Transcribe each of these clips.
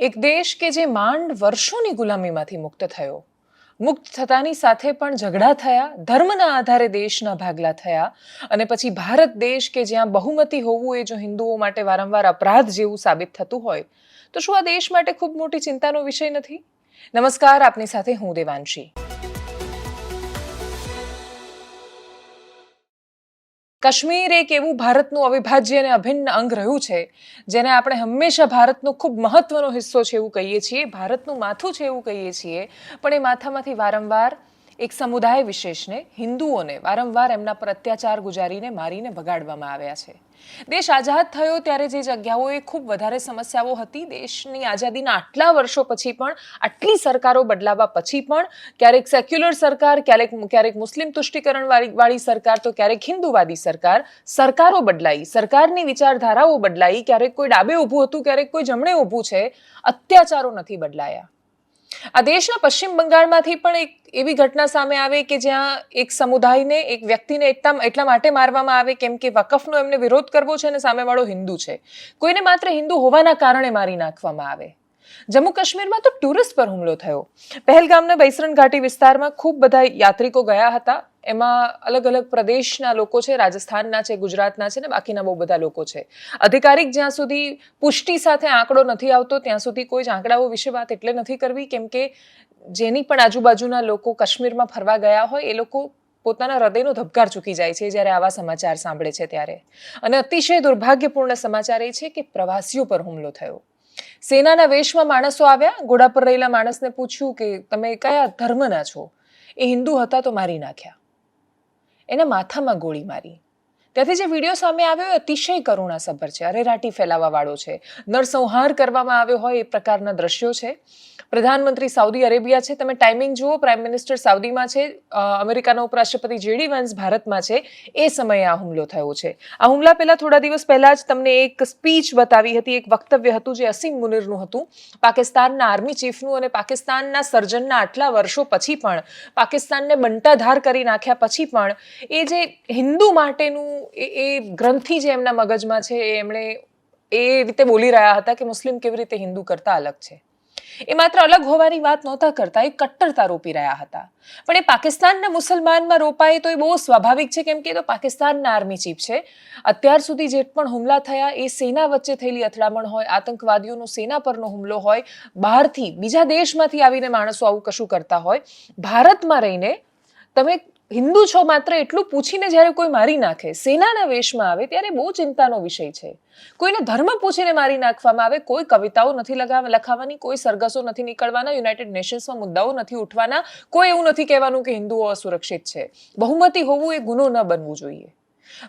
એક દેશ કે જે માંડ વર્ષોની ગુલામીમાંથી મુક્ત થયો, મુક્ત થતાની સાથે પણ ઝઘડા થયા, ધર્મના આધારે દેશના ભાગલા થયા અને પછી ભારત દેશ કે જ્યાં બહુમતી હોવું એ જો હિન્દુઓ માટે વારંવાર અપરાધ જેવું સાબિત થતું હોય તો શું આ દેશ માટે ખૂબ મોટી ચિંતાનો વિષય નથી? નમસ્કાર, આપની સાથે હું દેવાંશી. કાશ્મીર એક એવું ભારતનું અવિભાજ્ય અને અભિન્ન અંગ રહ્યું છે જેને આપણે હંમેશા ભારતનો ખૂબ મહત્વનો હિસ્સો છે એવું કહીએ છીએ, ભારતનું માથું છે એવું કહીએ છીએ, પણ એ માથામાંથી વારંવાર એક સમુદાય વિશેષને, હિન્દુઓને વારંવાર એમના પર અત્યાચાર ગુજારીને મારીને ભગાડવામાં આવ્યા છે. દેશ આઝાદ થયો ત્યારે જે જગ્યાઓએ ખૂબ વધારે સમસ્યાઓ હતી, દેશની આઝાદીના આટલા વર્ષો પછી પણ, આટલી સરકારો બદલાવા પછી પણ, ક્યારેક સેક્યુલર સરકાર, ક્યારેક મુસ્લિમ તુષ્ટિકરણ વાળી સરકાર, તો ક્યારેક હિન્દુવાદી સરકારો બદલાઈ, સરકારની વિચારધારાઓ બદલાઈ, ક્યારેક કોઈ ડાબે ઊભું હતું, ક્યારેક કોઈ જમણે ઊભું છે, અત્યાચારો નથી બદલાયા. આ દેશના પશ્ચિમ બંગાળમાંથી પણ એક એવી ઘટના સામે આવે કે જ્યાં એક સમુદાયને, એક વ્યક્તિને એટલા માટે મારવામાં આવે કેમ કે વકફનો એમને વિરોધ કરવો છે અને સામેવાળો હિન્દુ છે. કોઈને માત્ર હિન્દુ હોવાના કારણે મારી નાખવામાં આવે. જમ્મુ કાશ્મીરમાં તો ટુરિસ્ટ પર હુમલો થયો. પહેલગામના બૈસરણ ઘાટી વિસ્તારમાં ખૂબ બધા યાત્રિકો ગયા હતા. એમાં અલગ અલગ પ્રદેશના લોકો છે, રાજસ્થાનના છે, ગુજરાતના છે ને બાકીના બહુ બધા લોકો છે. અધિકારિક જ્યાં સુધી પુષ્ટિ સાથે આંકડો નથી આવતો ત્યાં સુધી કોઈ જ આંકડાઓ વિશે વાત એટલે નથી કરવી કેમ કે જેની પણ આજુબાજુના લોકો કાશ્મીરમાં ફરવા ગયા હોય એ લોકો પોતાના હૃદયનો ધબકાર ચૂકી જાય છે જ્યારે આવા સમાચાર સાંભળે છે ત્યારે. અને અતિશય દુર્ભાગ્યપૂર્ણ સમાચાર એ છે કે પ્રવાસીઓ પર હુમલો થયો. સેનાના વેશમાં માણસો આવ્યા, ઘોડા પર રહેલા માણસને પૂછ્યું કે તમે કયા ધર્મના છો? એ હિન્દુ હતા તો મારી નાખ્યા, એના માથામાં ગોળી મારી. ત્યાંથી જે વિડીયો સામે આવ્યો એ અતિશય કરુણાસભર છે, અરેરાટી ફેલાવા વાળો છે, નરસંહાર કરવામાં આવ્યો હોય એ પ્રકારના દ્રશ્યો છે. પ્રધાનમંત્રી સાઉદી અરેબિયા છે, તમે ટાઈમિંગ જુઓ, પ્રાઇમ મિનિસ્ટર સાઉદીમાં છે, અમેરિકાના ઉપરાષ્ટ્રપતિ JD વાન્સ ભારતમાં છે, એ સમયે આ હુમલો થયો છે. આ હુમલા પહેલા થોડા દિવસ પહેલા જ તમને એક સ્પીચ બતાવી હતી, એક વક્તવ્ય હતું જે અસીમ મુનીરનું હતું, પાકિસ્તાનના આર્મી ચીફનું, અને પાકિસ્તાનના સર્જનના આટલા વર્ષો પછી પણ, પાકિસ્તાનને બંટાધાર કરી નાખ્યા પછી પણ એ જે હિન્દુ માટેનું એ ગ્રંથિ જે એમના મગજમાં છે એમણે એ રીતે બોલી રહ્યા હતા કે મુસ્લિમ કેવી રીતે હિન્દુ કરતા અલગ છે. એ માત્ર અલગ હોવાની વાત નહોતા કરતા, એ કટ્ટરતા રોપી રહ્યા હતા. પણ એ પાકિસ્તાનના મુસલમાનમાં રોપાય તો એ બહુ સ્વાભાવિક છે કેમ કે એ તો પાકિસ્તાનના આર્મી ચીફ છે. અત્યાર સુધી જે પણ હુમલા થયા એ સેના વચ્ચે થયેલી અથડામણ હોય, આતંકવાદીઓનો સેના પરનો હુમલો હોય, બહારથી બીજા દેશમાંથી આવીને માણસો આવું કશું કરતા હોય, ભારતમાં રહીને તમે હિન્દુ છો માત્ર એટલું પૂછીને જ્યારે કોઈ મારી નાખે, સેનાના વેશમાં આવે, ત્યારે બહુ ચિંતાનો વિષય છે. કોઈને ધર્મ પૂછીને મારી નાખવામાં આવે, કોઈ કવિતાઓ નથી લખાવાની, કોઈ સરઘસો નથી નીકળવાના, યુનાઇટેડ નેશન્સમાં મુદ્દાઓ નથી ઉઠવાના, કોઈ એવું નથી કહેવાનું કે હિન્દુઓ અસુરક્ષિત છે. બહુમતી હોવું એ ગુનો ન બનવું જોઈએ.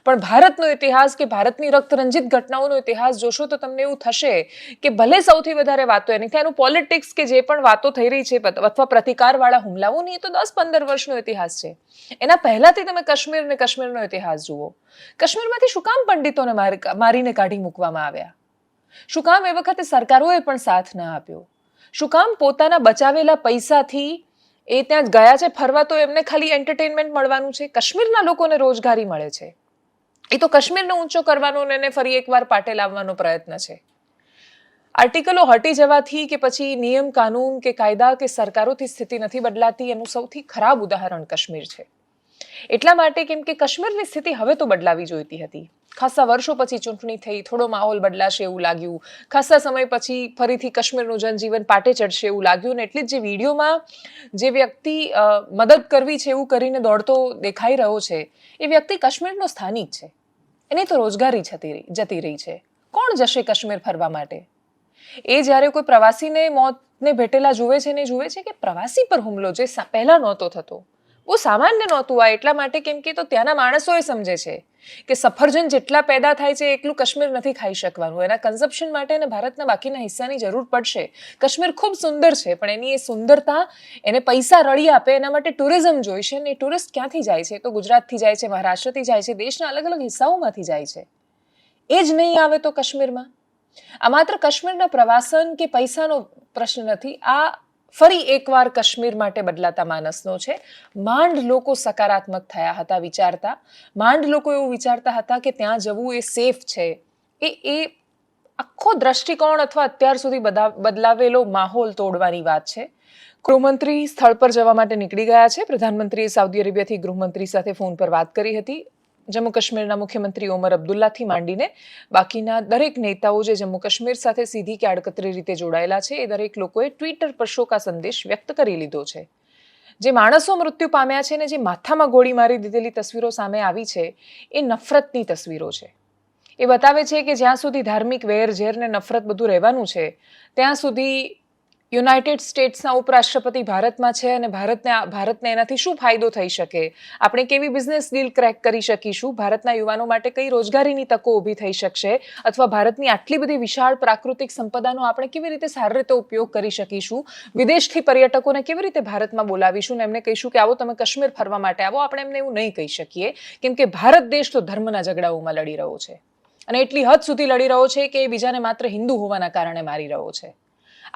પણ ભારતનો ઇતિહાસ કે ભારતની રક્તરંજિત ઘટનાઓનો ઇતિહાસ જોશો તો તમને એવું થશે કે ભલે સૌથી વધારે વાતો એની ત્યાંનું પોલિટિક્સ કે જે પણ વાતો થઈ રહી છે અથવા પ્રતિકારવાળા હુમલાઓની, એ તો 10-15 વર્ષનો ઇતિહાસ છે. એના પહેલાથી તમે કાશ્મીરનો ઇતિહાસ જુઓ. કાશ્મીરમાંથી શું કામ પંડિતોને મારીને કાઢી મૂકવામાં આવ્યા? શું કામ એ વખતે સરકારોએ પણ સાથ ન આપ્યો? શું કામ પોતાના બચાવેલા પૈસાથી એ ત્યાં ગયા છે ફરવા તો એમને ખાલી એન્ટરટેનમેન્ટ મળવાનું છે? કાશ્મીરના લોકોને રોજગારી મળે છે. એ તો કાશ્મીરને ઊંચો કરવાનો અને એને ફરી એકવાર પાટે લાવવાનો પ્રયત્ન છે. આર્ટિકલો હટી જવાથી કે પછી નિયમ કાનૂન કે કાયદા કે સરકારોથી સ્થિતિ નથી બદલાતી એનું સૌથી ખરાબ ઉદાહરણ કાશ્મીર છે. એટલા માટે કેમ કે કાશ્મીરની સ્થિતિ હવે તો બદલાવી જોઈતી હતી. ખાસા વર્ષો પછી ચૂંટણી થઈ, થોડો માહોલ બદલાશે એવું લાગ્યું, ખાસા સમય પછી ફરીથી કાશ્મીરનું જનજીવન પાટે ચડશે એવું લાગ્યું, ને એટલી જ જે વિડીયોમાં જે વ્યક્તિ મદદ કરવી છે એવું કરીને દોડતો દેખાઈ રહ્યો છે એ વ્યક્તિ કાશ્મીરનો સ્થાનિક છે. એની તો રોજગારી જતી રહી છે. કોણ જશે કાશ્મીર ફરવા માટે? એ જ્યારે કોઈ પ્રવાસીને મોતને ભેટેલા જુએ છે ને જુએ છે કે પ્રવાસી પર હુમલો જે પહેલા નહોતો થતો, બહુ સામાન્ય નહોતું આ, એટલા માટે કેમ કે તો ત્યાંના માણસો એ સમજે છે કે સફરજન જેટલા પેદા થાય છે એટલું કાશ્મીર નથી ખાઈ શકવાનું. એના કન્ઝપ્શન માટે અને ભારતના બાકીના હિસ્સાની જરૂર પડશે. કાશ્મીર ખૂબ સુંદર છે પણ એની એ સુંદરતા એને પૈસા રળી આપે એના માટે ટુરિઝમ જોઈશે, અને ટુરિસ્ટ ક્યાંથી જાય છે? તો ગુજરાતથી જાય છે, મહારાષ્ટ્રથી જાય છે, દેશના અલગ અલગ હિસ્સાઓમાંથી જાય છે. એ જ નહીં આવે તો કાશ્મીરમાં? આ માત્ર કાશ્મીરના પ્રવાસન કે પૈસાનો પ્રશ્ન નથી, આ ફરી એકવાર કાશ્મીર માટે બદલાતા માનસનો છે. માંડ લોકો સકારાત્મક થયા હતા વિચારતા, માંડ લોકો એવું વિચારતા હતા કે ત્યાં જવું એ સેફ છે. એ આખો દ્રષ્ટિકોણ અથવા અત્યાર સુધી બદલાવેલો માહોલ તોડવાની વાત છે. ગૃહમંત્રી સ્થળ પર જવા માટે નીકળી ગયા છે. પ્રધાનમંત્રીએ સાઉદી અરેબિયાથી ગૃહમંત્રી સાથે ફોન પર વાત કરી હતી. જમ્મુ કાશ્મીરના મુખ્યમંત્રી ઓમર અબ્દુલ્લાથી માંડીને બાકીના દરેક નેતાઓ જે જમ્મુ કાશ્મીર સાથે સીધી કે આડકતરી રીતે જોડાયેલા છે એ દરેક લોકોએ ટ્વિટર પર શોકા સંદેશ વ્યક્ત કરી લીધો છે. જે માણસો મૃત્યુ પામ્યા છે ને જે માથામાં ગોળી મારી દીધેલી તસવીરો સામે આવી છે એ નફરતની તસવીરો છે. એ બતાવે છે કે જ્યાં સુધી ધાર્મિક વેર ઝેર ને નફરત બધું રહેવાનું છે ત્યાં સુધી યુનાઇટેડ સ્ટેટ્સના ઉપરાષ્ટ્રપતિ ભારતમાં છે અને ભારતને એનાથી શું ફાયદો થઈ શકે, આપણે કેવી બિઝનેસ ડીલ ક્રેક કરી શકીશું, ભારતના યુવાનો માટે કઈ રોજગારીની તકો ઊભી થઈ શકશે અથવા ભારતની આટલી બધી વિશાળ પ્રાકૃતિક સંપદાનો આપણે કેવી રીતે સારી રીતે ઉપયોગ કરી શકીશું, વિદેશથી પર્યટકોને કેવી રીતે ભારતમાં બોલાવીશું ને એમને કહીશું કે આવો તમે કાશ્મીર ફરવા માટે આવો. આપણે એમને એવું નહીં કહી શકીએ કેમ કે ભારત દેશ તો ધર્મના ઝઘડાઓમાં લડી રહ્યો છે અને એટલી હદ સુધી લડી રહ્યો છે કે એ બીજાને માત્ર હિન્દુ હોવાના કારણે મારી રહ્યો છે.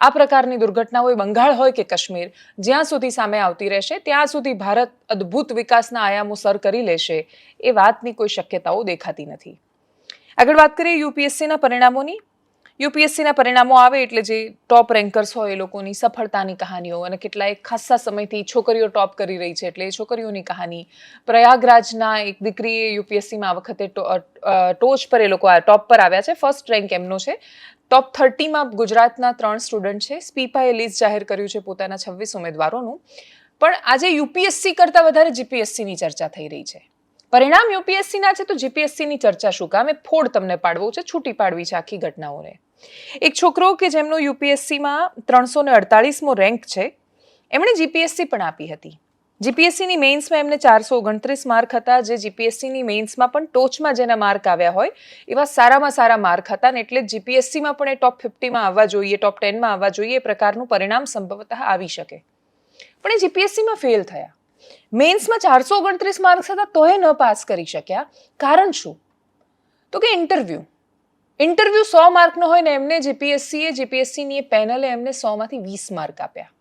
આ પ્રકારની દુર્ઘટનાઓ એ બંગાળ હોય કે કાશ્મીર જ્યાં સુધી સામે આવતી રહેશે ત્યાં સુધી ભારત અદ્ભુત વિકાસના આયામો સર કરી લેશે એ વાતની કોઈ શક્યતાઓ દેખાતી નથી. આગળ વાત કરીએ યુપીએસસીના પરિણામોની. યુપીએસસીના પરિણામો આવે એટલે જે ટોપ રેન્કર્સ હોય એ લોકોની સફળતાની કહાનીઓ અને કેટલાય ખાસ્સા સમયથી છોકરીઓ ટોપ કરી રહી છે એટલે એ છોકરીઓની કહાની. પ્રયાગરાજના એક દીકરીએ યુપીએસસીમાં આ વખતે ટોચ પર એ લોકો ટોપ પર આવ્યા છે. ફર્સ્ટ રેન્ક એમનો છે. ટોપ 30માં ગુજરાતના 3 સ્ટુડન્ટ છે. સ્પીપાએ લિસ્ટ જાહેર કર્યું છે પોતાના 26 ઉમેદવારોનું. પણ આજે યુપીએસસી કરતાં વધારે જીપીએસસીની ચર્ચા થઈ રહી છે. પરિણામ યુપીએસસીના છે તો જીપીએસસીની ચર્ચા શું કામ? એ ફોડ તમને પાડવો છે, છૂટી પાડવી છે આખી ઘટનાઓને. એક છોકરો કે જેમનો યુપીએસસીમાં 348મો રેન્ક છે એમણે જીપીએસસી પણ આપી હતી. જીપીએસસીની મેઇન્સમાં એમને 429 માર્ક હતા, જે જીપીએસસીની મેઇન્સમાં પણ ટોચમાં જેના માર્ક આવ્યા હોય એવા સારામાં સારા માર્ક હતા ને એટલે જીપીએસસીમાં પણ એ ટોપ 50માં આવવા જોઈએ, ટોપ 10માં આવવા જોઈએ એ પ્રકારનું પરિણામ સંભવતઃ આવી શકે. પણ એ જીપીએસસીમાં ફેલ થયા. મેઇન્સમાં 429 માર્ક્સ હતા તોય ન પાસ કરી શક્યા. કારણ શું? તો કે ઇન્ટરવ્યૂ 100 માર્કનો હોય ને એમને જીપીએસસીની પેનલે એમને 100માંથી 20 માર્ક આપ્યા.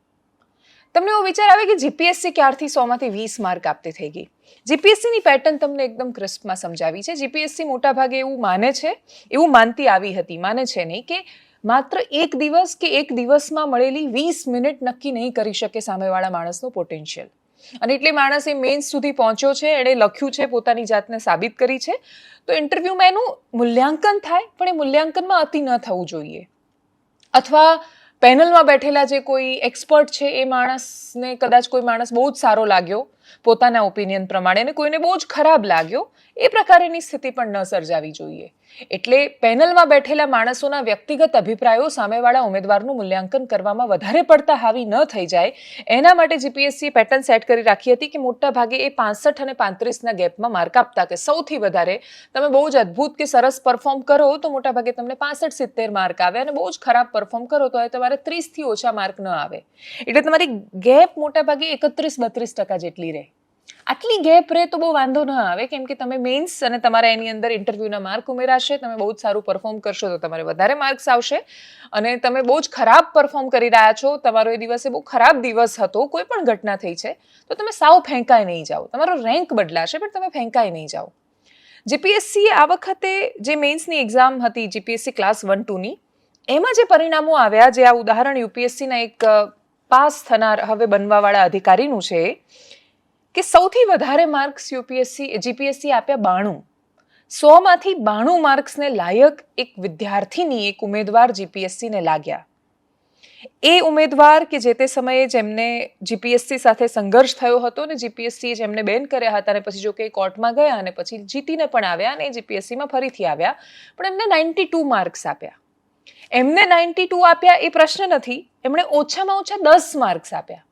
તમને એવો વિચાર આવે કે જીપીએસસી ક્યારથી 100માંથી 20 માર્ક આપતી થઈ ગઈ? જીપીએસસીની પેટર્ન તમને એકદમ ક્રિસ્પમાં સમજાવી છે. જીપીએસસી મોટાભાગે એવું માને છે, એવું માનતી આવી હતી, માને છે નહીં કે માત્ર એક દિવસ કે એક દિવસમાં મળેલી 20 મિનિટ નક્કી નહીં કરી શકે સામેવાળા માણસનો પોટેન્શિયલ. અને એટલે માણસ એ મેન્સ સુધી પહોંચ્યો છે, એણે લખ્યું છે, પોતાની જાતને સાબિત કરી છે. તો ઇન્ટરવ્યૂમાં એનું મૂલ્યાંકન થાય પણ એ મૂલ્યાંકનમાં અતિ ન થવું જોઈએ. અથવા પેનલમાં બેઠેલા જે કોઈ એક્સપર્ટ છે એ માણસને કદાચ કોઈ માણસ બહુ જ સારો લાગ્યો પોતાના ઓપિનિયન પ્રમાણે અને કોઈને બહુ જ ખરાબ લાગ્યો એ પ્રકારની સ્થિતિ પણ ન સર્જાવી જોઈએ. એટલે પેનલમાં બેઠેલા માણસોના વ્યક્તિગત અભિપ્રાયો સામેવાળા ઉમેદવારનું મૂલ્યાંકન કરવામાં વધારે પડતા હાવી ન થઈ જાય એના માટે જીપીએસસીએ પેટર્ન સેટ કરી રાખી હતી કે મોટા ભાગે એ 65 અને 35ના ગેપમાં માર્ક આપતા કે સૌથી વધારે તમે બહુ જ અદ્ભુત કે સરસ પરફોર્મ કરો તો મોટા ભાગે તમને 65-70 માર્ક આવે અને બહુ જ ખરાબ પરફોર્મ કરો તો તમારે 30થી ઓછા માર્ક ન આવે. એટલે તમારી ગેપ મોટા ભાગે 31-32% જેટલી રહે. આટલી ગેપ રહે તો બહુ વાંધો ન આવે કેમ કે તમે મેઇન્સ અને તમારા એની અંદર ઇન્ટરવ્યૂના માર્ક ઉમેરાશે. તમે બહુ જ સારું પરફોર્મ કરશો તો તમારે વધારે માર્ક્સ આવશે અને તમે બહુ જ ખરાબ પરફોર્મ કરી રહ્યા છો, તમારો એ દિવસે બહુ ખરાબ દિવસ હતો, કોઈ પણ ઘટના થઈ છે તો તમે સાવ ફેંકાઈ નહીં જાઓ. તમારો રેન્ક બદલાશે પણ તમે ફેંકાઈ નહીં જાઓ. જીપીએસસી આ વખતે જે મેઇન્સની એક્ઝામ હતી જીપીએસસી ક્લાસ 1-2ની એમાં જે પરિણામો આવ્યા, જે આ ઉદાહરણ યુપીએસસીના એક પાસ થનાર હવે બનવાવાળા અધિકારીનું છે કે સૌથી વધારે માર્ક્સ જીપીએસસી આપ્યા 92. 100માંથી 92 માર્ક્સને લાયક એક વિદ્યાર્થીની, એક ઉમેદવાર જીપીએસસીને લાગ્યા. એ ઉમેદવાર કે જે તે સમયે જેમને જીપીએસસી સાથે સંઘર્ષ થયો હતો ને જીપીએસસીએ જેમને બેન કર્યા હતા અને પછી જો કે કોર્ટમાં ગયા અને પછી જીતીને પણ આવ્યા અને જીપીએસસીમાં ફરીથી આવ્યા પણ એમને 92 માર્ક્સ આપ્યા. એમને 92 આપ્યા એ પ્રશ્ન નથી, એમણે ઓછામાં ઓછા 10 માર્ક્સ આપ્યા.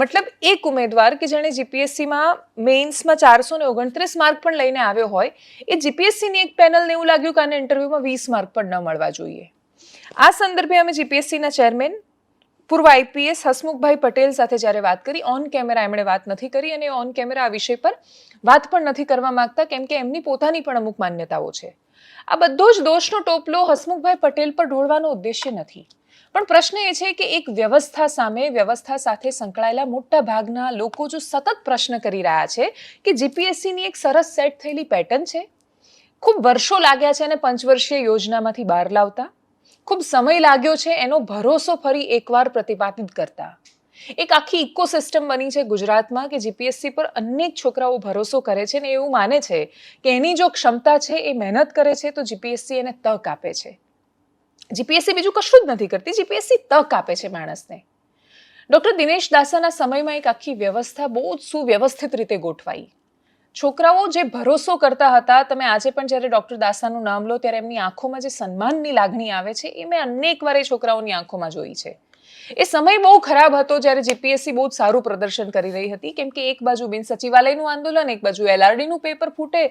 મતલબ એક ઉમેદવાર કે જેણે જીપીએસસીમાં મેઇન્સમાં 429 માર્ક પણ લઈને આવ્યો હોય એ જીપીએસસીની એક પેનલને એવું લાગ્યું કે આને ઇન્ટરવ્યૂમાં 20 માર્ક પણ ન મળવા જોઈએ. આ સંદર્ભે અમે જીપીએસસીના ચેરમેન પૂર્વ આઈપીએસ હસમુખભાઈ પટેલ સાથે જ્યારે વાત કરી, ઓન કેમેરા એમણે વાત નથી કરી અને ઓન કેમેરા આ વિષય પર વાત પણ નથી કરવા માંગતા કેમ કે એમની પોતાની પણ અમુક માન્યતાઓ છે. આ બધો જ દોષનો ટોપલો હસમુખભાઈ પટેલ પર ઢોળવાનો ઉદ્દેશ્ય નથી. પણ પ્રશ્ન એ છે કે એક વ્યવસ્થા સામે, વ્યવસ્થા સાથે સંકળાયેલા મોટા ભાગના લોકો જો સતત પ્રશ્ન કરી રહ્યા છે કે જીપીએસસીની એક સરસ સેટ થયેલી પેટર્ન છે, ખૂબ વર્ષો લાગ્યા છે અને પંચવર્ષીય યોજનામાંથી બહાર લાવતા, ખૂબ સમય લાગ્યો છે એનો ભરોસો ફરી એકવાર પ્રતિપાદિત કરતા. એક આખી ઇકોસિસ્ટમ બની છે ગુજરાતમાં કે જીપીએસસી પર અનેક છોકરાઓ ભરોસો કરે છે ને એવું માને છે કે એની જો ક્ષમતા છે, એ મહેનત કરે છે તો જીપીએસસી એને તક આપે છે. જીપીએસસી બીજું કશું જ નથી કરતી, જીપીએસસી તક આપે છે માણસને. ડૉક્ટર દિનેશ દાસાના સમયમાં એક આખી વ્યવસ્થા બહુ જ સુવ્યવસ્થિત રીતે ગોઠવાઈ. છોકરાઓ જે ભરોસો કરતા હતા, તમે આજે પણ જ્યારે ડૉક્ટર દાસાનું નામ લો ત્યારે એમની આંખોમાં જે સન્માનની લાગણી આવે છે એ મેં અનેક વાર એ છોકરાઓની આંખોમાં જોઈ છે. એ સમય બહુ ખરાબ હતો જ્યારે જીપીએસસી બહુ જ સારું પ્રદર્શન કરી રહી હતી, કેમ કે એક બાજુ બિન સચિવાલયનું આંદોલન, એક બાજુ એલઆરડીનું પેપર ફૂટે,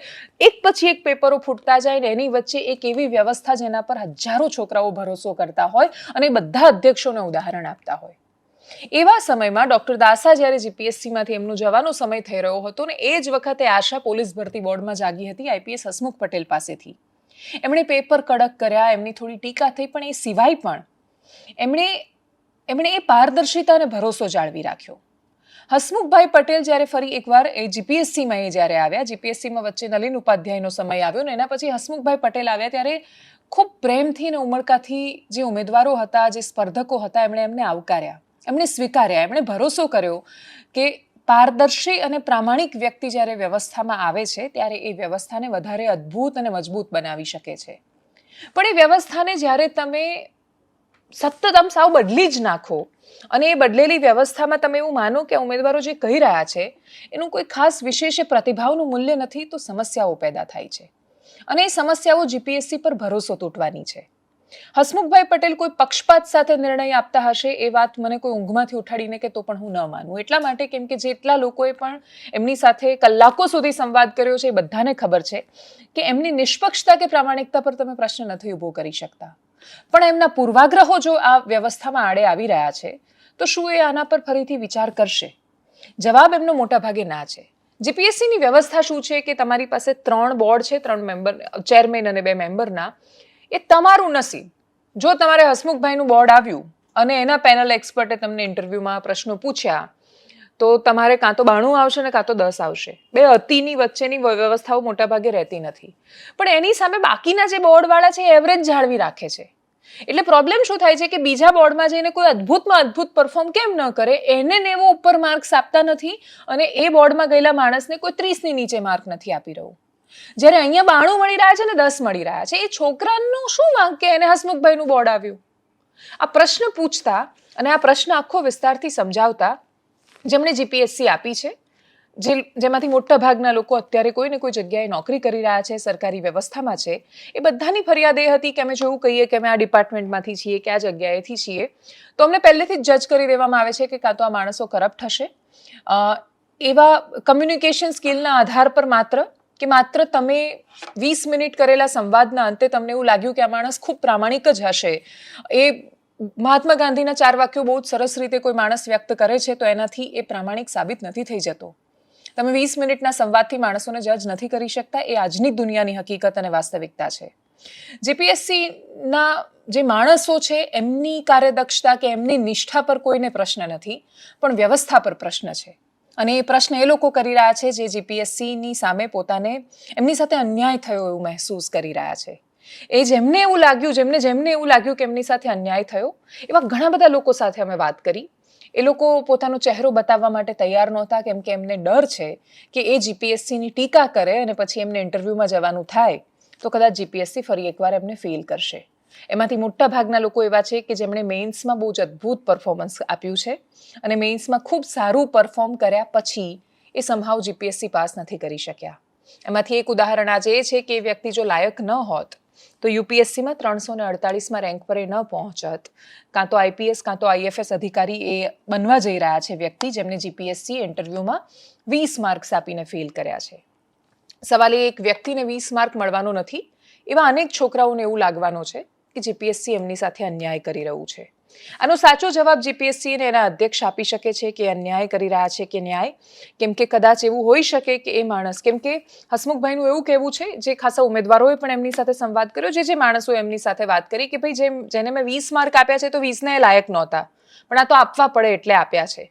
એક પછી એક પેપરો ફૂટતા જાય ને એની વચ્ચે એક એવી વ્યવસ્થા જેના પર હજારો છોકરાઓ ભરોસો કરતા હોય અને બધા અધ્યક્ષોને ઉદાહરણ આપતા હોય. એવા સમયમાં ડૉક્ટર દાસા જ્યારે જીપીએસસીમાંથી એમનો જવાનો સમય થઈ રહ્યો હતો ને એ જ વખતે આશા પોલીસ ભરતી બોર્ડમાં જાગી હતી આઈપીએસ હસમુખ પટેલ પાસેથી. એમણે પેપર કડક કર્યા, એમની થોડી ટીકા થઈ, પણ એ સિવાય પણ એમણે એ પારદર્શિતા અને ભરોસો જાળવી રાખ્યો. હસમુખભાઈ પટેલ જ્યારે ફરી એકવાર એ જીપીએસસીમાં જ્યારે આવ્યા, જીપીએસસીમાં વચ્ચે નલિન ઉપાધ્યાયનો સમય આવ્યો ને એના પછી હસમુખભાઈ પટેલ આવ્યા ત્યારે ખૂબ પ્રેમથી અને ઉમળકાથી જે ઉમેદવારો હતા, જે સ્પર્ધકો હતા, એમને આવકાર્યા, એમણે સ્વીકાર્યા, એમણે ભરોસો કર્યો કે પારદર્શી અને પ્રામાણિક વ્યક્તિ જ્યારે વ્યવસ્થામાં આવે છે ત્યારે એ વ્યવસ્થાને વધારે અદ્ભુત અને મજબૂત બનાવી શકે છે. પણ એ વ્યવસ્થાને જ્યારે તમે સતત આમ સાવ બદલી જ નાખો અને એ બદલેલી વ્યવસ્થામાં તમે એવું માનો કે ઉમેદવારો જે કહી રહ્યા છે એનું કોઈ ખાસ વિશેષ પ્રતિભાવનું મૂલ્ય નથી, તો સમસ્યાઓ પેદા થાય છે અને એ સમસ્યાઓ જીપીએસસી પર ભરોસો તૂટવાની છે. હસમુખભાઈ પટેલ કોઈ પક્ષપાત સાથે નિર્ણય આપતા હશે એ વાત મને કોઈ ઊંઘમાંથી ઉઠાડીને કે તો પણ હું ન માનું. એટલા માટે કેમ કે જેટલા લોકોએ પણ એમની સાથે કલાકો સુધી સંવાદ કર્યો છે એ બધાને ખબર છે કે એમની નિષ્પક્ષતા કે પ્રામાણિકતા પર તમે પ્રશ્ન નથી ઊભો કરી શકતા. પણ એમના પૂર્વાગ્રહો જો આ વ્યવસ્થામાં આડે આવી રહ્યા છે તો શું એ આના પર ફરીથી વિચાર કરશે? જવાબ એમનો મોટા ભાગે ના છે. જીપીએસસીની વ્યવસ્થા શું છે કે તમારી પાસે 3 બોર્ડ છે, 3 મેમ્બર, ચેરમેન અને 2 મેમ્બરના. એ તમારું નસીબ. જો તમારે હસમુખભાઈનું બોર્ડ આવ્યું અને એના પેનલ એક્સપર્ટે તમને ઇન્ટરવ્યુમાં પ્રશ્નો પૂછ્યા તો તમારે કાં તો 92 આવશે ને કાં તો 10 આવશે. બે અતિની વચ્ચેની વ્યવસ્થાઓ મોટાભાગે રહેતી નથી. પણ એની સામે બાકીના જે બોર્ડવાળા છે એ એવરેજ જાળવી રાખે છે. એટલે પ્રોબ્લેમ શું થાય છે કે બીજા બોર્ડમાં જઈને કોઈ અદ્ભુતમાં અદ્ભુત પરફોર્મ કેમ ન કરે, એને 90 ઉપર માર્ક્સ આપતા નથી અને એ બોર્ડમાં ગયેલા માણસને કોઈ 30ની નીચે માર્ક નથી આપી રહ્યું. જ્યારે અહીંયા 92 મળી રહ્યા છે ને 10 મળી રહ્યા છે, એ છોકરાનું શું વાંક કે એને હસમુખભાઈનું બોર્ડ આવ્યું? આ પ્રશ્ન પૂછતા અને આ પ્રશ્ન આખો વિસ્તારથી સમજાવતા જેમણે જીપીએસસી આપી છે, જેમાંથી મોટા ભાગના લોકો અત્યારે કોઈ ને કોઈ જગ્યાએ નોકરી કરી રહ્યા છે, સરકારી વ્યવસ્થામાં છે, એ બધાની ફરિયાદ એ હતી કે અમે જો એવું કહીએ કે અમે આ ડિપાર્ટમેન્ટમાંથી છીએ કે આ જગ્યાએથી છીએ તો અમને પહેલેથી જ જજ કરી દેવામાં આવે છે કે કાં તો આ માણસો કરપ્ટ હશે. એવા કમ્યુનિકેશન સ્કિલના આધાર પર માત્ર તમે 20 મિનિટ કરેલા સંવાદના અંતે તમને એવું લાગ્યું કે આ માણસ ખૂબ પ્રામાણિક જ હશે, એ મહાત્મા ગાંધીના 4 વાક્યો બહુ જ સરસ રીતે કોઈ માણસ વ્યક્ત કરે છે તો એનાથી એ પ્રામાણિક સાબિત નથી થઈ જતો. તમે 20 મિનિટના સંવાદથી માણસોને જજ નથી કરી શકતા. એ આજની દુનિયાની હકીકત અને વાસ્તવિકતા છે. જીપીએસસીના જે માણસો છે એમની કાર્યદક્ષતા કે એમની નિષ્ઠા પર કોઈને પ્રશ્ન નથી, પણ વ્યવસ્થા પર પ્રશ્ન છે. અને એ પ્રશ્ન એ લોકો કરી રહ્યા છે જે જીપીએસસીની સામે પોતાને એમની સાથે અન્યાય થયો એવું મહેસૂસ કરી રહ્યા છે. જેમને એવું લાગ્યું કે એમની સાથે અન્યાય થયો એવા ઘણા બધા લોકો સાથે અમે વાત કરી. એ લોકો પોતાનો ચહેરો બતાવવા માટે તૈયાર નહોતા, કેમ કે એમને ડર છે કે એ જીપીએસસીની ટીકા કરે અને પછી એમને ઇન્ટરવ્યુમાં જવાનું થાય તો કદાચ જીપીએસસી ફરી એકવાર એમને ફેલ કરશે. એમાંથી મોટા ભાગના લોકો એવા છે કે જેમણે મેઇન્સમાં બહુ જ અદ્ભુત પરફોર્મન્સ આપ્યું છે અને મેઇન્સમાં ખૂબ સારું પરફોર્મ કર્યા પછી એ સમહાવ જીપીએસસી પાસ નથી કરી શક્યા. એમાંથી એક ઉદાહરણ આજે એ છે કે એ વ્યક્તિ જો લાયક ન હોત તો યુપીએસસીમાં 348માં રેન્ક પર એ ન પહોંચત. કાં તો આઈપીએસ કાં તો આઈએફએસ અધિકારી એ બનવા જઈ રહ્યા છે વ્યક્તિ જેમને જીપીએસસી ઇન્ટરવ્યુમાં 20 માર્ક્સ આપીને ફેલ કર્યા છે. સવાલ એ એક વ્યક્તિને 20 માર્ક મળવાનો નથી, એવા અનેક છોકરાઓને એવું લાગવાનો છે કે જીપીએસસી એમની સાથે અન્યાય કરી રહ્યું છે. આનો સાચો જવાબ જીપીએસસી અને એના અધ્યક્ષ આપી શકે છે કે અન્યાય કરી રહ્યા છે કે ન્યાય. કેમ કે કદાચ એવું હોઈ શકે કે એ માણસ, કેમ કે હસમુખભાઈનું એવું કહેવું છે, જે ખાસા ઉમેદવારોએ પણ એમની સાથે સંવાદ કર્યો, જે માણસો એમની સાથે વાત કરી કે ભાઈ જેને મેં 20 માર્ક આપ્યા છે તો 20ને એ લાયક નહોતા, પણ આ તો આપવા પડે એટલે આપ્યા છે.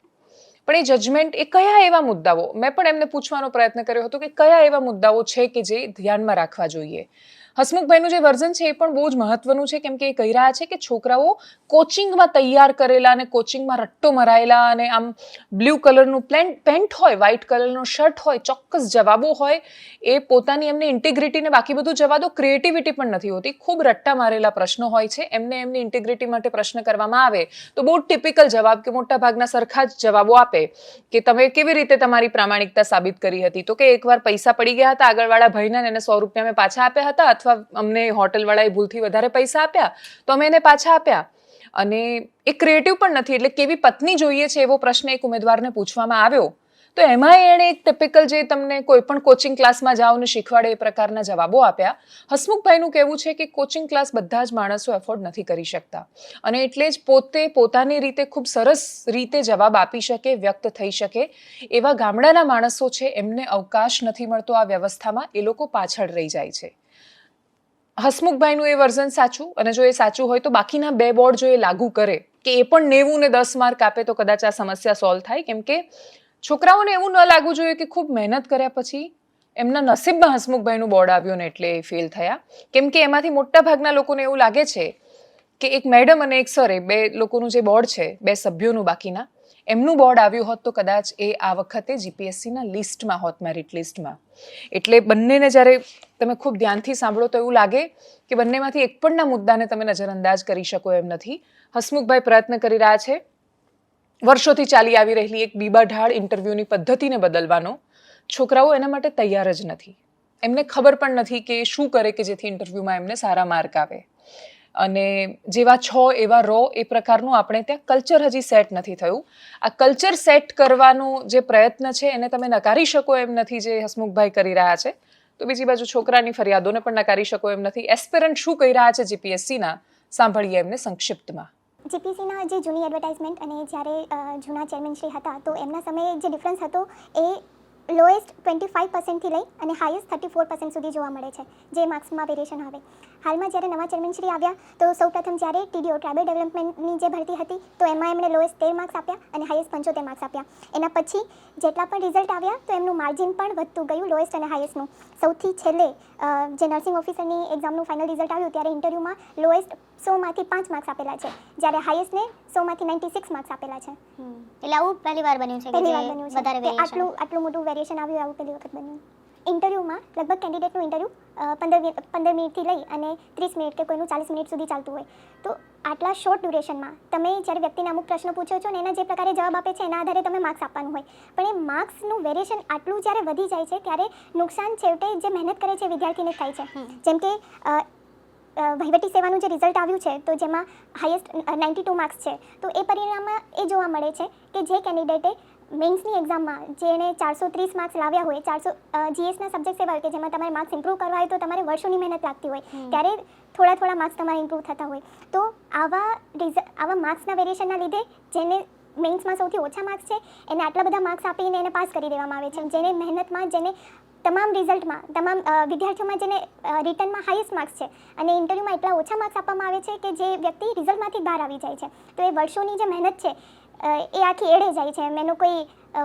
પણ એ જજમેન્ટ એ કયા એવા મુદ્દાઓ, મેં પણ એમને પૂછવાનો પ્રયત્ન કર્યો હતો કે કયા એવા મુદ્દાઓ છે કે જે ધ્યાનમાં રાખવા જોઈએ. હસમુખભાઈનું જે વર્ઝન છે એ પણ બહુ જ મહત્વનું છે, કેમ કે એ કહી રહ્યા છે કે છોકરાઓ કોચિંગમાં તૈયાર કરેલા અને કોચિંગમાં રટ્ટો મરાયેલા અને આમ બ્લુ કલરનું પેન્ટ હોય, વ્હાઇટ કલરનો શર્ટ હોય, ચોક્કસ જવાબો હોય, એ પોતાની એમની ઇન્ટિગ્રિટીને બાકી બધું જવા દો, ક્રિએટિવિટી પણ નથી હોતી, ખૂબ રટ્ટા મારેલા પ્રશ્નો હોય છે. એમને એમની ઇન્ટિગ્રિટી માટે પ્રશ્ન કરવામાં આવે તો બહુ ટિપિકલ જવાબ કે મોટા ભાગના સરખા જ જવાબો આપે કે તમે કેવી રીતે તમારી પ્રામાણિકતા સાબિત કરી હતી, તો કે એકવાર પૈસા પડી ગયા હતા આગળવાળા ભાઈના, એને 100 રૂપિયા મેં પાછા આપ્યા હતા, અથવા અમને હોટલવાળાએ ભૂલથી વધારે પૈસા આપ્યા તો અમે એને પાછા આપ્યા. અને એ ક્રિએટિવ પણ નથી. એટલે કેવી પત્ની જોઈએ છે એવો પ્રશ્ન એક ઉમેદવારને પૂછવામાં આવ્યો તો એમાં એણે એક ટિપિકલ જે તમને કોઈ પણ કોચિંગ ક્લાસમાં જાઓ ને શીખવાડે એ પ્રકારના જવાબો આપ્યા. હસમુખભાઈનું કહેવું છે કે કોચિંગ ક્લાસ બધા જ માણસો એફોર્ડ નથી કરી શકતા, અને એટલે જ પોતે પોતાની રીતે ખૂબ સરસ રીતે જવાબ આપી શકે, વ્યક્ત થઈ શકે એવા ગામડાના માણસો છે, એમને અવકાશ નથી મળતો આ વ્યવસ્થામાં, એ લોકો પાછળ રહી જાય છે. હસમુખભાઈનું એ વર્ઝન સાચું, અને જો એ સાચું હોય તો બાકીના 2 બોર્ડ જો એ લાગુ કરે કે એ પણ 90 ને 10 માર્ક આપે તો કદાચ આ સમસ્યા સોલ્વ થાય. કેમ કે છોકરાઓને એવું ન લાગવું જોઈએ કે ખૂબ મહેનત કર્યા પછી એમના નસીબમાં હસમુખભાઈનું બોર્ડ આવ્યું ને એટલે એ ફેલ થયા. કેમ કે એમાંથી મોટા ભાગના લોકોને એવું લાગે છે કે એક મેડમ અને એક સરે, 2 લોકોનું જે બોર્ડ છે, 2 સભ્યોનું બાકીના, એમનું બોર્ડ આવ્યું હોત તો કદાચ એ આ વખતે જીપીએસસીના લિસ્ટમાં હોત, મેરિટ લિસ્ટમાં. એટલે બંનેને જ્યારે તમે ખૂબ ધ્યાનથી સાંભળો તો એવું લાગે કે બંનેમાંથી એક પણના મુદ્દાને તમે નજરઅંદાજ કરી શકો એમ નથી. હસમુખભાઈ પ્રયત્ન કરી રહ્યા છે વર્ષોથી ચાલી આવી રહેલી એક બીબાઢાળ ઇન્ટરવ્યૂની પદ્ધતિને બદલવાનો. છોકરાઓ એના માટે તૈયાર જ નથી. એમને ખબર પણ નથી કે શું કરે કે જેથી ઇન્ટરવ્યૂમાં એમને સારા માર્ક આવે. અને જેવા છો એવા રહો એ પ્રકારનું આપણે ત્યાં કલ્ચર હજી સેટ નથી થયું. આ કલ્ચર સેટ કરવાનો જે પ્રયત્ન છે એને તમે નકારી શકો એમ નથી જે હસમુખભાઈ કરી રહ્યા છે. તો બીજી બાજુ છોકરાની ફરિયાદોને પણ નકારી શકો એમ નથી. એસ્પિરન્ટ શું કહી રહ્યા છે જીપીએસસીના, સાંભળીએ એમને સંક્ષિપ્તમાં. જીપીસીના જે જૂની એડવર્ટાઇઝમેન્ટ અને જ્યારે જૂના ચેરમેનશ્રી હતા તો એમના સમયે જે ડિફરન્સ હતો એ લોએસ્ટ 25% લઈ અને હાઈએસ્ટ 34% સુધી જોવા મળે છે જે માર્ક્સમાં વેરિએશન આવે. હાલમાં જ્યારે નવા ચેરમેનશ્રી આવ્યા તો સૌપ્રથમ જ્યારે ટીડીઓ ટ્રાઇબલ ડેવલપમેન્ટની જે ભરતી હતી તો એમાં એમણે લોએસ્ટ 13 માર્ક્સ આપ્યા અને હાઈએસ્ટ 75 માર્ક્સ આપ્યા. એના પછી જેટલા પણ રિઝલ્ટ આવ્યા તો એમનું માર્જિન પણ વધતું ગયું લોએસ્ટ અને હાઈએસ્ટનું. સૌથી છેલ્લે જે નર્સિંગ ઓફિસરની એક્ઝામનું ફાઇનલ રિઝલ્ટ આવ્યું ત્યારે ઇન્ટરવ્યૂમાં લોએસ્ટ 100માંથી 5 માર્ક્સ આપેલા છે, જ્યારે હાઈએસ્ટને 100માંથી 96 માર્ક્સ આપેલા છે. એટલે આવું પહેલી વાર બન્યું છે કે વધારે આટલું મોટું વેરિએશન આવ્યું, આવું પહેલી વખત બન્યું. ઇન્ટરવ્યૂમાં લગભગ કેન્ડિડેટનું ઇન્ટરવ્યૂ 15 મિનિટથી લઈ અને 30 મિનિટ કે કોઈનું 40 મિનિટ સુધી ચાલતું હોય. તો આટલા શોર્ટ ડ્યુરેશનમાં તમે જ્યારે વ્યક્તિને અમુક પ્રશ્નો પૂછો છો ને એના જે પ્રકારે જવાબ આપે છે એના આધારે તમે માર્ક્સ આપવાનું હોય, પણ એ માર્ક્સનું વેરિએશન આટલું જ્યારે વધી જાય છે ત્યારે નુકસાન છેવટે જે મહેનત કરે છે વિદ્યાર્થીને થાય છે. જેમ કે વહીવટી સેવાનું જે રિઝલ્ટ આવ્યું છે તો જેમાં હાઈએસ્ટ 92 માર્ક્સ છે, તો એ પરિણામમાં એ જોવા મળે છે કે જે કેન્ડિડેટે મેઇન્સની એક્ઝામમાં જેણે 430 માર્ક્સ લાવ્યા હોય, 400 જીએસના સબ્જેક્ટ એવા હોય કે જેમાં તમારે માર્ક્સ ઇમ્પ્રૂવ કરવા હોય તો તમારે વર્ષોની મહેનત લાગતી હોય, ત્યારે થોડા માર્ક્સ તમારે ઇમ્પ્રૂવ થતા હોય. તો આવા માર્ક્સના વેરિએશનના લીધે જેને મેઇન્સમાં સૌથી ઓછા માર્ક્સ છે એને આટલા બધા માર્ક્સ આપીને એને પાસ કરી દેવામાં આવે છે. જેને મહેનતમાં, જેને તમામ રિઝલ્ટમાં, તમામ વિદ્યાર્થીઓમાં જેને રિટર્નમાં હાઈએસ્ટ માર્ક્સ છે અને ઇન્ટરવ્યૂમાં એટલા ઓછા માર્ક્સ આપવામાં આવે છે કે જે વ્યક્તિ રિઝલ્ટમાંથી બહાર આવી જાય છે. તો એ વર્ષોની જે મહેનત છે એ આખી એળે જાય છે, એનું કોઈ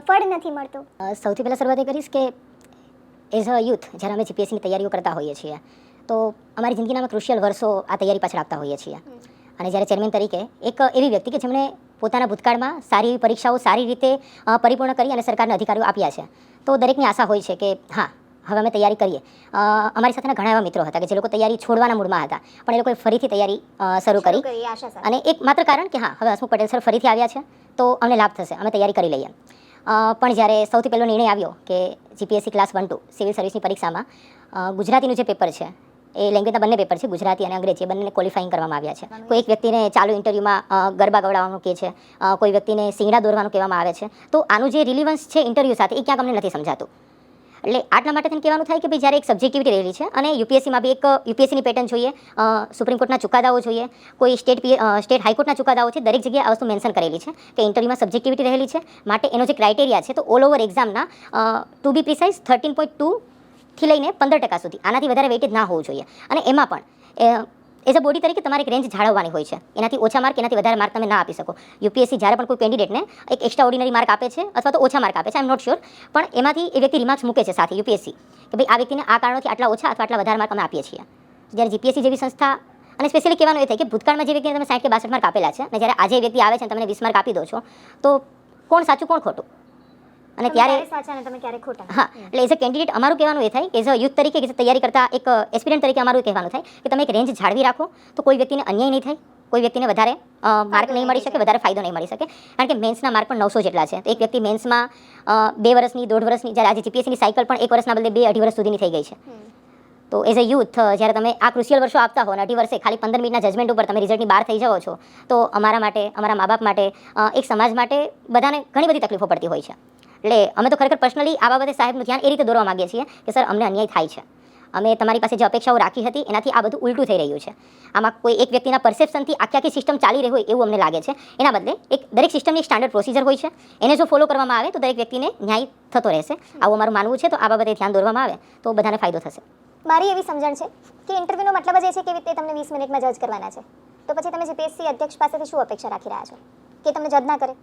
ફળ નથી મળતું. સૌથી પહેલાં શરૂઆત એ કરીશ કે એઝ અ યુથ જ્યારે અમે જીપીએસસીની તૈયારીઓ કરતા હોઈએ છીએ તો અમારી જિંદગીના ક્રુશિયલ વર્ષો આ તૈયારી પાછળ આપતા હોઈએ છીએ. અને જ્યારે ચેરમેન તરીકે એક એવી વ્યક્તિ કે જેમણે પોતાના ભૂતકાળમાં સારી પરીક્ષાઓ સારી રીતે પરિપૂર્ણ કરી અને સરકારના અધિકારીઓ આપ્યા છે, તો દરેકની આશા હોય છે કે હા હવે અમે તૈયારી કરીએ. અમારી સાથેના ઘણા એવા મિત્રો હતા કે જે લોકો તૈયારી છોડવાના મૂડમાં હતા, પણ એ લોકોએ ફરીથી તૈયારી શરૂ કરી. અને એક માત્ર કારણ કે હા હવે હસમુખ પટેલ સર ફરીથી આવ્યા છે તો અમને લાભ થશે, અમે તૈયારી કરી લઈએ. પણ જ્યારે સૌથી પહેલો નિર્ણય આવ્યો કે જીપીએસસી ક્લાસ 1-2 સિવિલ સર્વિસની પરીક્ષામાં ગુજરાતીનું જે પેપર છે એ લેંગ્વેજના બંને પેપર છે, ગુજરાતી અને અંગ્રેજી, બંનેને ક્વોલિફાઈંગ કરવામાં આવ્યા છે. કોઈ એક વ્યક્તિને ચાલુ ઇન્ટરવ્યૂમાં ગરબા ગવડાવવાનું કહે છે, કોઈ વ્યક્તિને સિંગડા દોરવાનું કહેવામાં આવે છે. તો આનું જે રિલિવન્સ છે ઇન્ટરવ્યૂ સાથે એ ક્યાંક અમને નથી સમજાતું. એટલે આટલા માટે તેને કહેવાનું થાય કે ભાઈ જ્યારે એક સબ્જેક્ટિવિટી રહેલી છે અને યુપીએસસીમાં બી એક યુપીએસસીની પેટર્ન જોઈએ, સુપ્રીમ કોર્ટના ચુકાદાઓ જોઈએ, કોઈ સ્ટેટ હાઈકોર્ટના ચુકાદાઓ છે, દરેક જગ્યાએ આ વસ્તુ મેન્શન કરેલી છે કે ઇન્ટરવ્યૂમાં સબ્જેક્ટિવિટી રહેલી છે. માટે એનો જે ક્રાઇટેરિયા છે તો ઓલ ઓવર એક્ઝામના ટુ બી પ્રિસાઇઝ 13.2 થી લઈને 15% સુધી, આનાથી વધારે વેઇટેજ ના હોવું જોઈએ. અને એમાં પણ એઝ અ બોડી તરીકે તમારે એક રેન્જ જાળવવાની હોય છે, એનાથી ઓછા માર્ક, એનાથી વધારે માર્ક તમે ના આપી શકો. યુપીએસસી જ્યારે પણ કોઈ કેન્ડિડેટને એક એક્સ્ટ્રા ઓર્ડિનરી માર્ક આપે છે અથવા તો ઓછા માર્ક આપે છે, આઈ એમ નોટ શ્યોર, પણ એમાંથી એ વ્યક્તિ રિમાર્ક્સ મૂકે છે સાથે યુપીએસસી કે ભાઈ આ વ્યક્તિને આ કારણોથી આટલા ઓછા અથવા આટલા વધારે માર્ક અમે આપીએ છીએ. જ્યારે જીપીએસસી જેવી સંસ્થા, અને સ્પેશિયલી કહેવાનું એ થાય કે ભૂતકાળમાં જે વ્યક્તિને તમે 60 કે 62 માર્ક આપેલા છે અને જ્યારે આજે એ વ્યક્તિ આવે છે અને તમને 20 માર્ક આપી દો છો, તો કોણ સાચું કોણ ખોટું? અને ત્યારે સાચા અને તમે ક્યારે ખોટા. હા, એટલે એઝ અ કેન્ડિડેટ અમારું કહેવાનું એ થાય કે એઝ અ યુથ તરીકે કે તૈયારી કરતા એક એસ્પિરન્ટ તરીકે અમારું કહેવાનું થાય કે તમે એક રેન્જ જાળવી રાખો, તો કોઈ વ્યક્તિને અન્યાય નહીં થાય, કોઈ વ્યક્તિને વધારે માર્ક નહીં મળી શકે, વધારે ફાયદો નહીં મળી શકે. કારણ કે મેન્સના માર્ક પણ 900 જેટલા છે. તો એક વ્યક્તિ મેન્સમાં 2 વર્ષની 1.5 વર્ષની, જ્યારે આજે જીપીએસસીની સાયકલ પણ 1 વર્ષના બદલે 2-2.5 વર્ષ સુધીની થઈ ગઈ છે. તો એઝ અ યુથ જ્યારે તમે આ ક્રુશિયલ વર્ષો આપતા હો અને 2.5 વર્ષે ખાલી 15 મિનિટના જજમેન્ટ ઉપર તમે રિઝલ્ટની બહાર થઈ જાઓ છો, તો અમારા માટે, અમારા મા બાપ માટે, એક સમાજ માટે બધાને ઘણી બધી તકલીફો પડતી હોય છે. એટલે અમે તો ખરેખર પર્સનલી આ બાબતે સાહેબનું ધ્યાન એ રીતે દોરવા માંગીએ છીએ કે સર, અમને અન્યાય થાય છે. અમે તમારી પાસે જે અપેક્ષાઓ રાખી હતી એનાથી આ બધું ઉલટું થઈ રહ્યું છે. આમાં કોઈ એક વ્યક્તિના પરસેપ્શનથી આખી સિસ્ટમ ચાલી રહી હોય એવું અમને લાગે છે. એના બદલે દરેક સિસ્ટમની એક સ્ટાન્ડર્ડ પ્રોસિજર હોય છે, એને જો ફોલો કરવામાં આવે તો દરેક વ્યક્તિને ન્યાય થતો રહેશે. આવું અમારું માનવું છે. તો આ બાબતે ધ્યાન દોરવામાં આવે તો બધાને ફાયદો થશે. મારી એવી સમજણ છે કે ઇન્ટરવ્યૂનો મતલબ જ એ છે કે તે તમને 20 મિનિટમાં જજ કરવાના છે. તો પછી તમે જીપીએસસી અધ્યક્ષ પાસેથી શું અપેક્ષા રાખી રહ્યા છો કે તમને જજ ના કરે?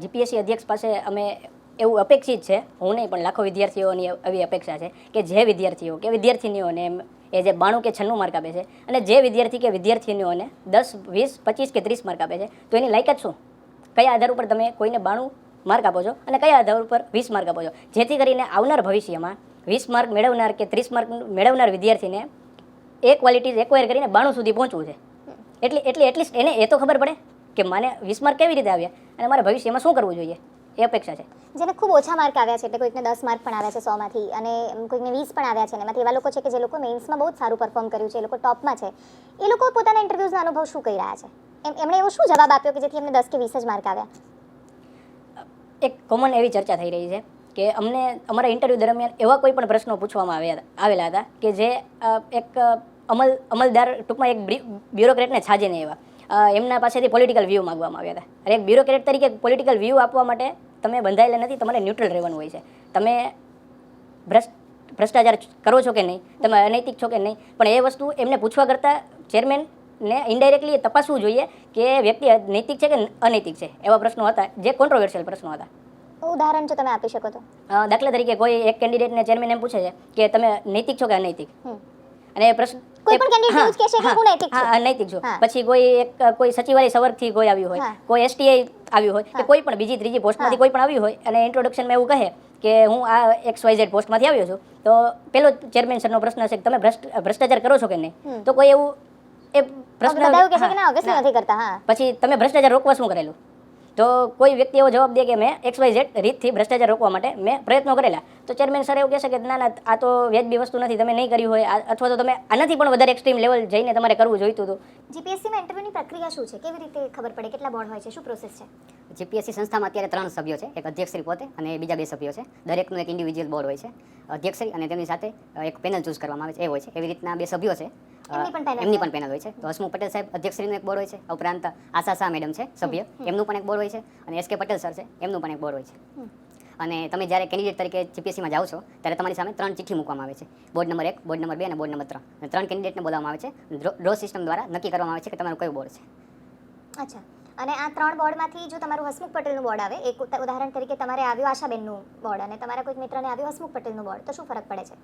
જીપીએસસી અધ્યક્ષ પાસે અમે એવું અપેક્ષિત છે, હું નહીં પણ લાખો વિદ્યાર્થીઓની એવી અપેક્ષા છે કે જે વિદ્યાર્થીઓ કે વિદ્યાર્થીનીઓને એ જે 92 કે 96 માર્ક આપે છે અને જે વિદ્યાર્થી કે વિદ્યાર્થીનીઓને 10, 20, 25 કે 30 માર્ક આપે છે, તો એની લાયકાત શું? કયા આધાર ઉપર તમે કોઈને 92 માર્ક આપો છો અને કયા આધાર ઉપર 20 માર્ક આપો છો? જેથી કરીને આવનાર ભવિષ્યમાં 20 માર્ક મેળવનાર કે 30 માર્ક મેળવનાર વિદ્યાર્થીને એ ક્વોલિટીઝ એક્વાયર કરીને 92 સુધી પહોંચવું છે. એટલીસ્ટ એને એ તો ખબર પડે કે મને 20 માર્ક કેવી રીતે આવ્યા અને મારે ભવિષ્યમાં શું કરવું જોઈએ, એ અપેક્ષા છે. જેને ખૂબ ઓછા માર્ક આવ્યા છે, એટલે કોઈકને 10 માર્ક પણ આવ્યા છે 100 માંથી અને કોઈકને 20 પણ આવ્યા છે, અને એમાંથી એવા લોકો છે કે જે લોકો મેઇન્સમાં બહુ જ સારું પરફોર્મ કર્યું છે, એ લોકો ટોપમાં છે, એ લોકો પોતાના ઇન્ટરવ્યૂઝનો અનુભવ શું કહી રહ્યા છે? એમણે એવો શું જવાબ આપ્યો કે જેથી એમને 10 કે 20 જ માર્ક આવ્યા? એક કોમન એવી ચર્ચા થઈ રહી છે કે અમને અમારા ઇન્ટરવ્યૂ દરમિયાન એવા કોઈ પણ પ્રશ્નો પૂછવામાં આવેલા હતા કે જે એક અમલદાર, ટૂંકમાં એક બ્યુરોક્રેટને છાજે નહીં એવા એમના પાસેથી પોલિટિકલ વ્યૂ માંગવામાં આવ્યા હતા. અને એક બ્યુરોક્રેટ તરીકે પોલિટિકલ વ્યૂ આપવા માટે તમે બંધાયેલા નથી, તમારે ન્યુટ્રલ રહેવાનું હોય છે. તમે ભ્રષ્ટાચાર કરો છો કે નહીં, તમે અનૈતિક છો કે નહીં, પણ એ વસ્તુ એમને પૂછવા કરતાં ચેરમેનને ઇનડાયરેક્ટલી તપાસવું જોઈએ કે વ્યક્તિ નૈતિક છે કે અનૈતિક છે. એવા પ્રશ્નો હતા જે કોન્ટ્રોવર્શિયલ પ્રશ્નો હતા. ઉદાહરણ જો તમે આપી શકો તો? દાખલા તરીકે કોઈ એક કેન્ડિડેટને ચેરમેન એમ પૂછે છે કે તમે નૈતિક છો કે અનૈતિક, અને પ્રશ્ન કોઈ પણ કેન્ડિડેટ એવું જ કહેશે કે હું નૈતિક છું. હા, નૈતિક છું. પછી કોઈ સચિવાલય સવર્ગથી કોઈ આવ્યું હોય, કોઈ એસટીઆઈ આવ્યું હોય, કે કોઈ પણ બીજી ત્રીજી પોસ્ટમાંથી કોઈ પણ આવ્યું હોય અને ઇન્ટ્રોડક્શનમાં એવું કહે કે હું આ XYZ પોસ્ટમાંથી આવ્યો છું, તો પેલો ચેરમેન સરનો પ્રશ્ન હશે કે તમે ભ્રષ્ટાચાર કરો છો કે નહીં? તો કોઈ એવું એ પ્રશ્ન નથી કરતા. પછી તમે ભ્રષ્ટાચાર રોકવા શું કરેલું? તો કોઈ વ્યક્તિ એવો જવાબ દે કે મેં XYZ રીતથી ભ્રષ્ટાચાર રોકવા માટે મેં પ્રયત્નો કરેલા, તો ચેરમેન સર એવું કહેશે કે ના, આ તો વ્યાજબી વસ્તુ નથી, તમે નહીં કર્યું હોય, અથવા તો તમે આનાથી પણ વધારે એક્સ્ટ્રીમ લેવલ જઈને તમારે કરવું જોઈતું હતું. જીપીએસસીમાં ઇન્ટરવ્યુની પ્રક્રિયા શું છે? કેવી રીતે ખબર પડે? કેટલા બોર્ડ હોય છે? શું પ્રોસેસ છે? જીપીએસસી સંસ્થામાં અત્યારે 3 સભ્યો છે. એક અધ્યક્ષશ્રી પોતે અને બીજા 2 સભ્યો છે. દરેકનું એક ઇન્ડિવિજ્યુઅલ બોર્ડ હોય છે. અધ્યક્ષશ્રી અને તેમની સાથે એક પેનલ ચૂઝ કરવામાં આવે છે, એ હોય છે. એવી રીતના 2 સભ્યો છે, એમની પણ પેનલ હોય છે. તો હસમુખ પટેલ સાહેબ અધ્યક્ષશ્રીનું એક બોર્ડ હોય છે. ઉપરાંત આશા શાહ મેડમ છે સભ્ય, એમનું પણ એક બોર્ડ હોય છે. અને SK પટેલ સર છે, એમનું પણ એક બોર્ડ હોય છે. અને તમે જ્યારે કેન્ડિડેટ તરીકે જીપીએસસીમાં જાઓ છો ત્યારે તમારી સામે 3 ચિઠ્ઠી મૂકવામાં આવે છે. બોર્ડ નંબર 1, બોર્ડ નંબર 2 અને બોર્ડ નંબર 3. અને 3 કેન્ડિડેટને બોલાવવામાં આવે છે. ડ્રો સિસ્ટમ દ્વારા નક્કી કરવામાં આવે છે કે તમારું કયું બોર્ડ છે. અચ્છા. અને આ 3 બોર્ડમાંથી જો તમારું હસમુખ પટેલનું બોર્ડ આવે, એક ઉદાહરણ તરીકે તમારે આવ્યું આશાબેનનું બોર્ડ અને તમારા કોઈક મિત્રને આવ્યું હસમુખ પટેલનું બોર્ડ, તો શું ફરક પડે છે?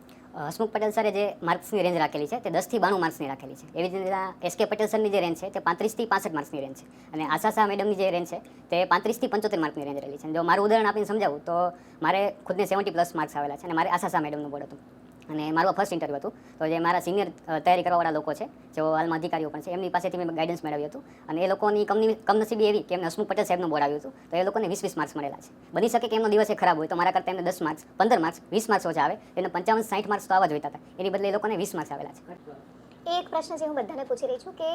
હસમુખ પટેલ સરે જે માર્ક્સની રેન્જ રાખેલી છે તે 10 થી 92 માર્ક્સની રાખેલી છે. એવી જ રીતે SK પટેલ સરની જે રેન્જ છે તે 35 થી 65 માર્ક્સની રેન્જ છે. અને આશા શાહ મેડમની જે રેન્જ છે તે 35 થી 75 માર્ક્સની રેન્જ રહેલી છે. જો મારું ઉદાહરણ આપીને સમજાવું તો મારે ખુદને 70+ માર્ક્સ આવેલા છે અને મારે આશા શાહ મેડમનું બોર્ડ હતું. અને મારું ફર્સ્ટ ઇન્ટરવ્યૂ હતું. તો જે મારા સિનિયર તૈયારી કરવાવાળા લોકો છે, જેઓ હાલમાં અધિકારીઓ પણ છે, એમની પાસેથી મેં ગાઈડન્સ મેળવ્યું હતું. અને એ લોકોની કમનસીબી એવી કે એમને હસમુખ પટેલ સાહેબનું બોર્ડ આવ્યું હતું, તો એ લોકોને 20 માર્ક્સ મળેલા છે. બની શકે કે એમનો દિવસ ખરાબ હોય તો મારા કરતાં એમને 10 માર્ક્સ, 15 માર્ક્સ, 20 માર્ક્સ ઓછા આવે, એને 55-60 માર્ક્સ તો આવા જોઈતા હતા. એની બદલે એ લોકોને 20 માર્ક્સ આવેલા છે. એક પ્રશ્ન જે હું બધાને પૂછી રહી છું કે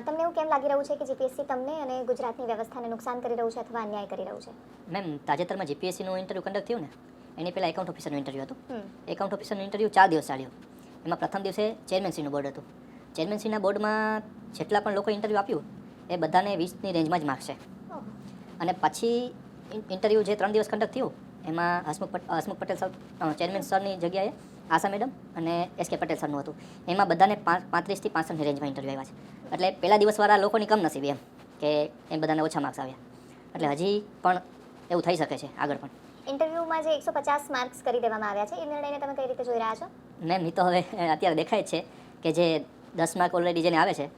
તમને એવું કેમ લાગી રહ્યું છે કે જીપીએસસી તમને અને ગુજરાતની વ્યવસ્થાને નુકસાન કરી રહ્યું છે અથવા અન્યાય કરી રહ્યું છે? મેમ, તાજેતરમાં જીપીએસસીનું ઇન્ટરવ્યૂ કન્ડક્ટ થયું ને, એની પહેલાં એકાઉન્ટ ઓફિસરનું ઇન્ટરવ્યૂ હતું. એકાઉન્ટ ઓફિસરનું ઇન્ટરવ્યૂ 4 દિવસ ચાલ્યું. એમાં પ્રથમ દિવસે ચેરમેનશ્રીનું બોર્ડ હતું. ચેરમેનશ્રીના બોર્ડમાં જેટલા પણ લોકો ઇન્ટરવ્યૂ આપ્યું એ બધાને 20ની રેન્જમાં જ માર્ક્સ છે. અને પછી ઇન્ટરવ્યૂ જે 3 દિવસ કન્ડક્ટ થયું એમાં હસમુખ પટેલ સર, ચેરમેન સરની જગ્યાએ આશા મેડમ અને SK પટેલ સરનું હતું. એમાં બધાને 35 થી 65ની રેન્જમાં ઇન્ટરવ્યૂ આવ્યા છે. એટલે પહેલા દિવસવાળા લોકોની કમનસીબી એમ કે એમ બધાને ઓછા માર્ક્સ આવ્યા. એટલે હજી પણ એવું થઈ શકે છે આગળ પણ. ઇન્ટરવ્યુમાં જે 150 માર્ક્સ કરી દેવામાં આવ્યા છે, એ નિર્ણયને તમે કઈ રીતે જોઈ રહ્યા છો? મેમ એ તો હવે અત્યારે દેખાય જ છે કે જે 10 માર્ક ઓલરેડી જેને આવે છે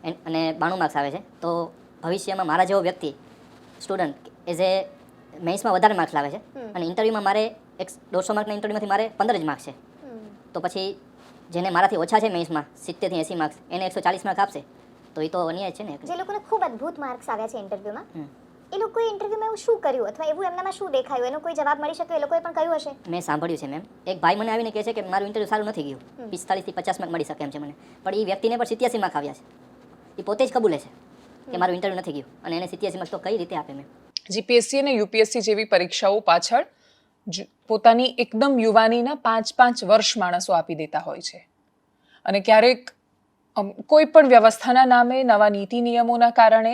અને 92 માર્ક્સ આવે છે, તો ભવિષ્યમાં મારા જેવો વ્યક્તિ સ્ટુડન્ટ એઝ એ મેઇન્સમાં વધારે માર્ક્સ લાવે છે અને ઇન્ટરવ્યૂમાં મારે 150 માર્કના ઇન્ટરવ્યૂમાંથી મારે 15 જ માર્ક્સ છે, તો પછી જેને મારાથી ઓછા છે મેઇન્સમાં 70 થી 80 માર્ક્સ એને 140 માર્ક આપશે તો એ તો અન્યાય છે ને. જે લોકોને ખૂબ અદ્ભુત માર્ક્સ આવ્યા છે ઇન્ટરવ્યૂમાં, એ લોકોએ ઇન્ટરવ્યૂમાં એવું શું કર્યું અથવા એવું એમનામાં શું દેખાયું, એનો કોઈ જવાબ મળી શકે? એ લોકોએ પણ કહ્યું હશે. મેં સાંભળ્યું છે મેમ, એક ભાઈ મને આવીને કહે છે કે મારું ઇન્ટરવ્યૂ સારું નથી ગયું, 45 થી 50 માર્ક મળી શકે એમ છે મને, પણ એ વ્યક્તિને પણ 87 માર્ક આવ્યા છે. એ પોતે જ કબૂલે છે કે મારું ઇન્ટરવ્યૂ નથી ગયું અને એને 87 માર્ક્સ તો કઈ રીતે આપે મેમ? જીપીએસસી અને યુપીએસસી જેવી પરીક્ષાઓ પાછળ પોતાની એકદમ યુવાનીના 5-5 વર્ષ માણસો આપી દેતા હોય છે અને ક્યારેક કોઈ પણ વ્યવસ્થાના નામે, નવા નીતિ નિયમોના કારણે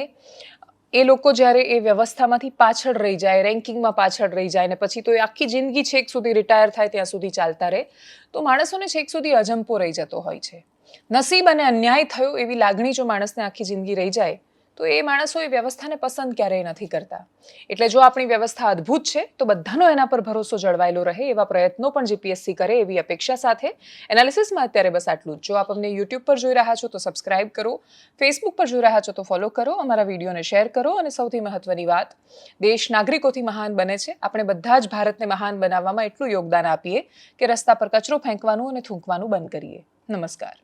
એ લોકો જ્યારે એ વ્યવસ્થામાંથી પાછળ રહી જાય, રેન્કિંગમાં પાછળ રહી જાય ને પછી તો એ આખી જિંદગી છેક સુધી રિટાયર થાય ત્યાં સુધી ચાલતા રહે, તો માણસોને છેક સુધી અજંપો રહી જતો હોય છે. નસીબ અને અન્યાય થયો એવી લાગણી જો માણસને આખી જિંદગી રહી જાય તો એ માણસો એ વ્યવસ્થાને પસંદ ક્યારેય નથી કરતા. એટલે જો આપણી વ્યવસ્થા અદ્ભુત છે તો બધાનો એના પર ભરોસો જળવાયેલો રહે એવા પ્રયત્નો પણ જીપીએસસી કરે એવી અપેક્ષા સાથે એનાલિસિસમાં અત્યારે બસ આટલું જ. જો આપ અમને યુટ્યુબ પર જોઈ રહ્યા છો તો સબસ્ક્રાઇબ કરો, ફેસબુક પર જોઈ રહ્યા છો તો ફોલો કરો, અમારા વિડીયોને શેર કરો અને સૌથી મહત્વની વાત, દેશ નાગરિકોથી મહાન બને છે. આપણે બધા જ ભારતને મહાન બનાવવામાં એટલું યોગદાન આપીએ કે રસ્તા પર કચરો ફેંકવાનું અને થૂંકવાનું બંધ કરીએ. નમસ્કાર.